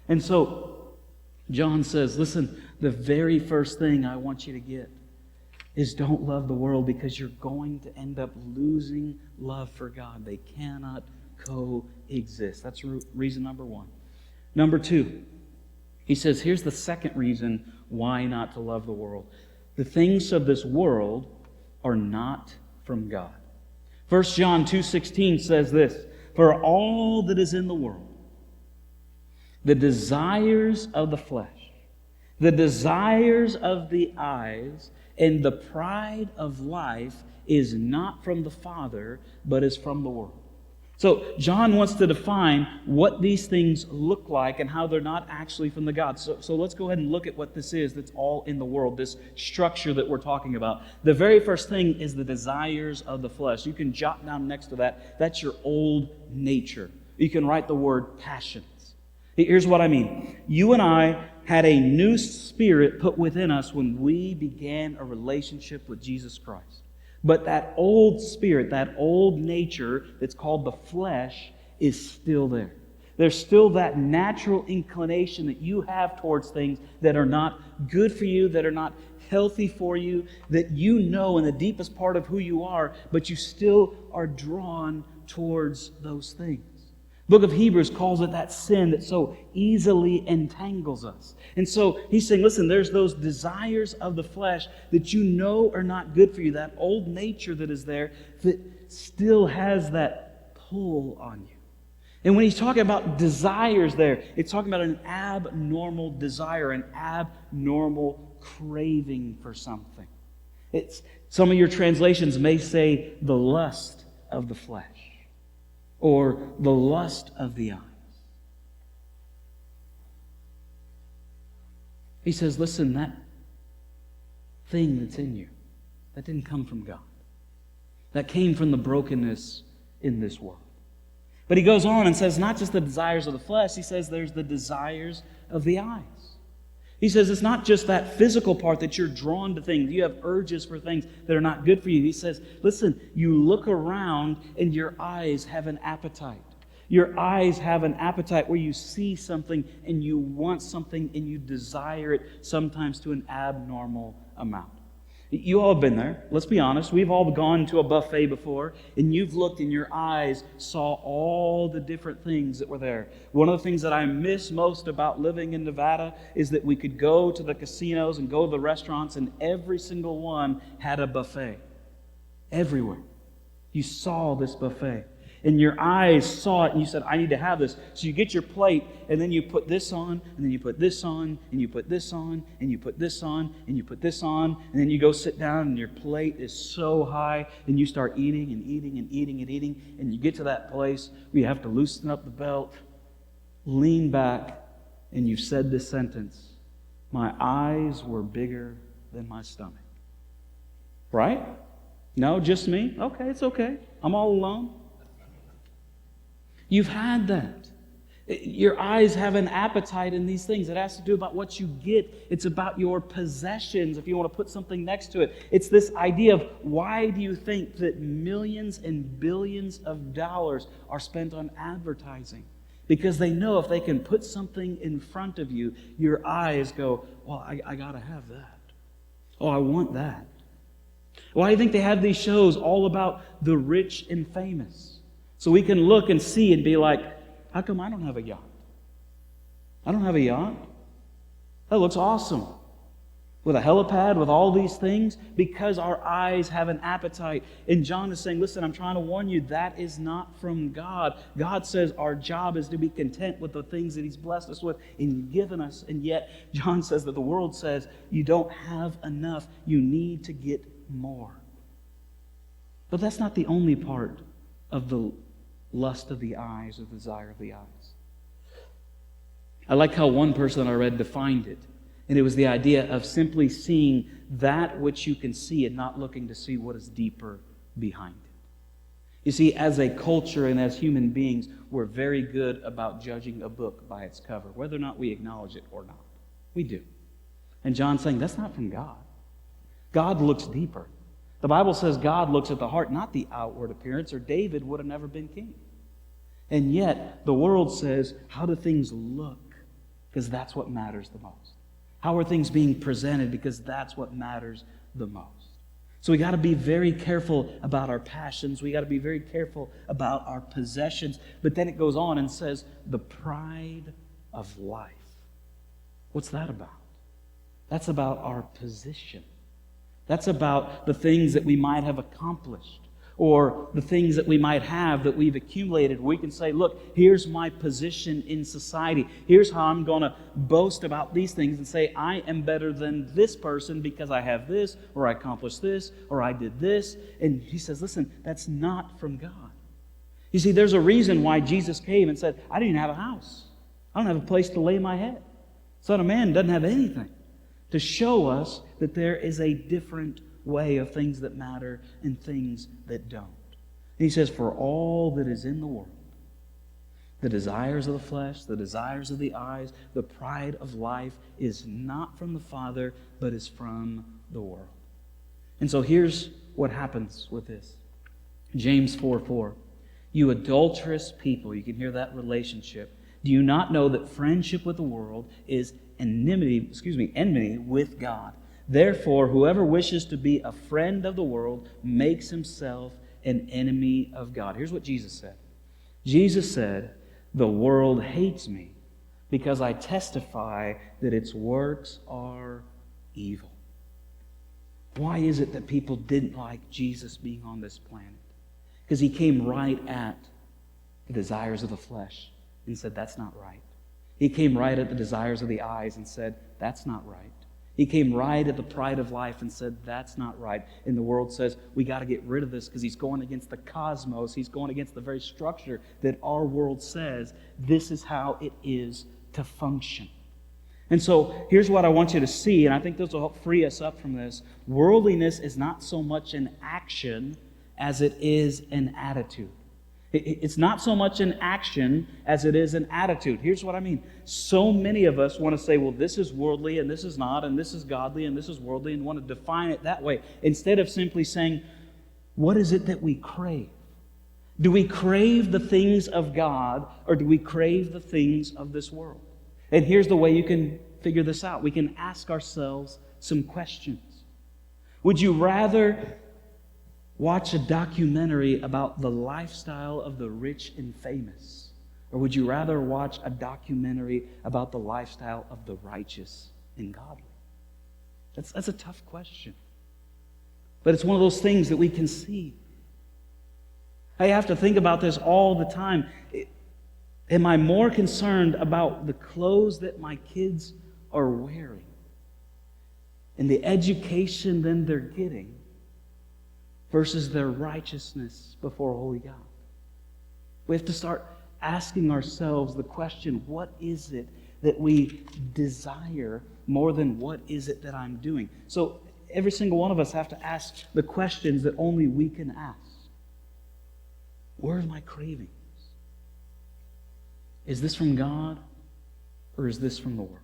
And so John says, listen, the very first thing I want you to get is don't love the world, because you're going to end up losing love for God. They cannot coexist. That's reason number one. Number two, he says, here's the second reason why not to love the world. The things of this world are not from God. 1 John 2:16 says this, for all that is in the world, the desires of the flesh, the desires of the eyes, and the pride of life is not from the Father, but is from the world. So John wants to define what these things look like and how they're not actually from the God. So let's go ahead and look at what this is that's all in the world, this structure that we're talking about. The very first thing is the desires of the flesh. You can jot down next to that. That's your old nature. You can write the word passions. Here's what I mean. You and I had a new spirit put within us when we began a relationship with Jesus Christ. But that old spirit, that old nature that's called the flesh, is still there. There's still that natural inclination that you have towards things that are not good for you, that are not healthy for you, that you know in the deepest part of who you are, but you still are drawn towards those things. The book of Hebrews calls it that sin that so easily entangles us. And so he's saying, listen, there's those desires of the flesh that you know are not good for you, that old nature that is there that still has that pull on you. And when he's talking about desires there, it's talking about an abnormal desire, an abnormal craving for something. Some of your translations may say the lust of the flesh, or the lust of the eyes. He says, listen, that thing that's in you, that didn't come from God. That came from the brokenness in this world. But he goes on and says, not just the desires of the flesh, he says there's the desires of the eyes. He says it's not just that physical part that you're drawn to things. You have urges for things that are not good for you. He says, listen, you look around and your eyes have an appetite. Your eyes have an appetite where you see something and you want something and you desire it, sometimes to an abnormal amount. You all have been there. Let's be honest. We've all gone to a buffet before, and you've looked and your eyes saw all the different things that were there. One of the things that I miss most about living in Nevada is that we could go to the casinos and go to the restaurants, and every single one had a buffet. Everywhere. You saw this buffet. And your eyes saw it, and you said, I need to have this. So you get your plate, and then you put this on, and then you put this on, and you put this on, and you put this on, and you put this on, and then you go sit down, and your plate is so high, and you start eating and eating and eating and eating, and you get to that place where you have to loosen up the belt, lean back, and you've said this sentence, my eyes were bigger than my stomach. Right? No, just me? Okay, it's okay. I'm all alone. You've had that. Your eyes have an appetite in these things. It has to do about what you get. It's about your possessions, if you want to put something next to it. It's this idea of why do you think that millions and billions of dollars are spent on advertising? Because they know if they can put something in front of you, your eyes go, well, I got to have that. Oh, I want that. Why do you think they have these shows all about the rich and famous? So we can look and see and be like, how come I don't have a yacht? I don't have a yacht. That looks awesome. With a helipad, with all these things, because our eyes have an appetite. And John is saying, listen, I'm trying to warn you, that is not from God. God says our job is to be content with the things that He's blessed us with and given us. And yet, John says that the world says you don't have enough. You need to get more. But that's not the only part of the lust of the eyes, or the desire of the eyes. I like how one person I read defined it. And it was the idea of simply seeing that which you can see and not looking to see what is deeper behind it. You see, as a culture and as human beings, we're very good about judging a book by its cover, whether or not we acknowledge it or not. We do. And John's saying that's not from God. God looks deeper. The Bible says God looks at the heart, not the outward appearance, or David would have never been king. And yet, the world says, how do things look? Because that's what matters the most. How are things being presented? Because that's what matters the most. So we got to be very careful about our passions. We got to be very careful about our possessions. But then it goes on and says, the pride of life. What's that about? That's about our position. That's about the things that we might have accomplished, or the things that we might have that we've accumulated. We can say, look, here's my position in society. Here's how I'm going to boast about these things and say, I am better than this person because I have this, or I accomplished this, or I did this. And he says, listen, that's not from God. You see, there's a reason why Jesus came and said, I don't even have a house. I don't have a place to lay my head. Son of Man doesn't have anything. To show us that there is a different way of things that matter and things that don't. And he says, for all that is in the world, the desires of the flesh, the desires of the eyes, the pride of life is not from the Father, but is from the world. And so here's what happens with this. James 4:4. You adulterous people, you can hear that relationship. Do you not know that friendship with the world is enmity with God? Therefore, whoever wishes to be a friend of the world makes himself an enemy of God. Here's what Jesus said. Jesus said, the world hates me because I testify that its works are evil. Why is it that people didn't like Jesus being on this planet? Because he came right at the desires of the flesh and said, that's not right. He came right at the desires of the eyes and said, that's not right. He came right at the pride of life and said, that's not right. And the world says, we got to get rid of this because he's going against the cosmos. He's going against the very structure that our world says this is how it is to function. And so here's what I want you to see, and I think this will help free us up from this. Worldliness is not so much an action as it is an attitude. It's not so much an action as it is an attitude. Here's what I mean. So many of us want to say, well, this is worldly and this is not, and this is godly and this is worldly, and want to define it that way, instead of simply saying, what is it that we crave? Do we crave the things of God, or do we crave the things of this world? And here's the way you can figure this out. We can ask ourselves some questions. Would you rather watch a documentary about the lifestyle of the rich and famous? Or would you rather watch a documentary about the lifestyle of the righteous and godly? That's a tough question. But it's one of those things that we can see. I have to think about this all the time. Am I more concerned about the clothes that my kids are wearing and the education that they're getting versus their righteousness before a holy God? We have to start asking ourselves the question, what is it that we desire more than what is it that I'm doing? So every single one of us have to ask the questions that only we can ask. Where are my cravings? Is this from God, or is this from the world?